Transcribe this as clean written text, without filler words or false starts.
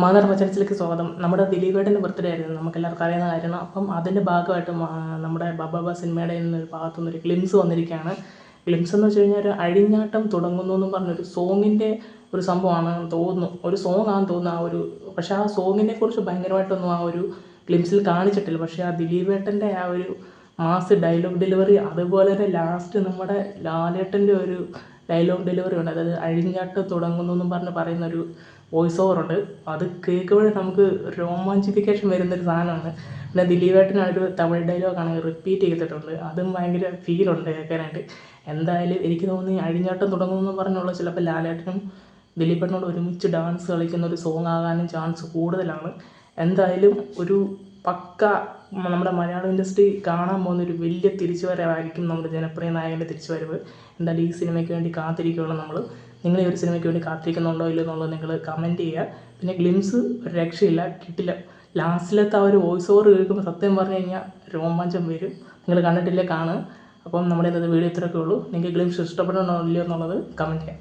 മാതാർ വചനത്തിലേക്ക് സ്വാഗതം. നമ്മുടെ ദിലീപേട്ടൻ്റെ ബർത്ത്ഡേ ആയിരുന്നു, നമുക്കെല്ലാവർക്കും അറിയുന്ന കാര്യമാണ്. അപ്പം അതിൻ്റെ ഭാഗമായിട്ട് നമ്മുടെ ബബാബ സിനിമയുടെ ഒരു ഭാഗത്തുനിന്നൊരു ഗ്ലിംസ് വന്നിരിക്കുകയാണ്. ഗ്ലിംസ് എന്ന് വെച്ച് കഴിഞ്ഞാൽ ഒരു അഴിഞ്ഞാട്ടം തുടങ്ങുന്നു എന്ന് പറഞ്ഞൊരു സോങ്ങിൻ്റെ ഒരു സംഭവമാണ് തോന്നുന്നു, ഒരു സോങ് ആണെന്ന് തോന്നുന്നു. പക്ഷേ ആ സോങ്ങിനെ കുറിച്ച് ഭയങ്കരമായിട്ടൊന്നും ആ ഒരു ഗ്ലിംസിൽ കാണിച്ചിട്ടില്ല. പക്ഷേ ആ ദിലീപേട്ടൻ്റെ ആ ഒരു മാസ് ഡയലോഗ് ഡെലിവറി, അതുപോലെ തന്നെ ലാസ്റ്റ് നമ്മുടെ ലാലേട്ടൻ്റെ ഒരു ഡയലോഗ് ഡെലിവറി ഉണ്ട്. അതായത് അഴിഞ്ഞാട്ട് തുടങ്ങുന്നു എന്നും പറയുന്നൊരു വോയിസ് ഓവറുണ്ട്. അത് കേൾക്കുമ്പോഴേ നമുക്ക് രോമാഞ്ചിഫിക്കേഷൻ വരുന്നൊരു സാധനമാണ്. പിന്നെ ദിലീപേട്ടനൊരു തമിഴ് ഡയലോഗാണെങ്കിൽ റിപ്പീറ്റ് ചെയ്തിട്ടുണ്ട്, അതും ഭയങ്കര ഫീലുണ്ട് കേൾക്കാനായിട്ട്. എന്തായാലും എനിക്ക് തോന്നുന്നു അഴിഞ്ഞാട്ടം തുടങ്ങുമെന്ന് പറഞ്ഞുള്ള ചിലപ്പോൾ ലാലേട്ടനും ദിലീപേട്ടനോട് ഒരുമിച്ച് ഡാൻസ് കളിക്കുന്ന ഒരു സോങ് ആകാനും ചാൻസ് കൂടുതലാണ്. എന്തായാലും ഒരു പക്ക നമ്മുടെ മലയാളം ഇൻഡസ്ട്രി കാണാൻ പോകുന്നൊരു വലിയ തിരിച്ചുവരവായിരിക്കും നമ്മുടെ ജനപ്രിയ നായകൻ്റെ തിരിച്ചുവരവ്. എന്തായാലും ഈ സിനിമയ്ക്ക് വേണ്ടി കാത്തിരിക്കുകയാണ് നമ്മൾ. നിങ്ങൾ ഈ ഒരു സിനിമയ്ക്ക് വേണ്ടി കാത്തിരിക്കുന്നുണ്ടോ ഇല്ലയോ എന്നുള്ളത് നിങ്ങൾ കമൻറ്റ് ചെയ്യുക. പിന്നെ ഗ്ലിംസ് ഒരു രക്ഷയില്ല, കിട്ടില്ല. ലാസ്റ്റിലത്തെ ആ ഒരു വോയിസ് ഓവർ കേൾക്കുമ്പോൾ സത്യം പറഞ്ഞു കഴിഞ്ഞാൽ രോമാഞ്ചം വരും. നിങ്ങൾ കണ്ടിട്ടില്ലേ, കാണുക. അപ്പം നമ്മുടെ ഇന്നത്തെ വീഡിയോ ഇത്രയൊക്കെ ഉള്ളൂ. നിങ്ങൾക്ക് ഗ്ലിംസ് ഇഷ്ടപ്പെടണോ ഇല്ലയോ എന്നുള്ളത് കമൻറ്റ് ചെയ്യാം.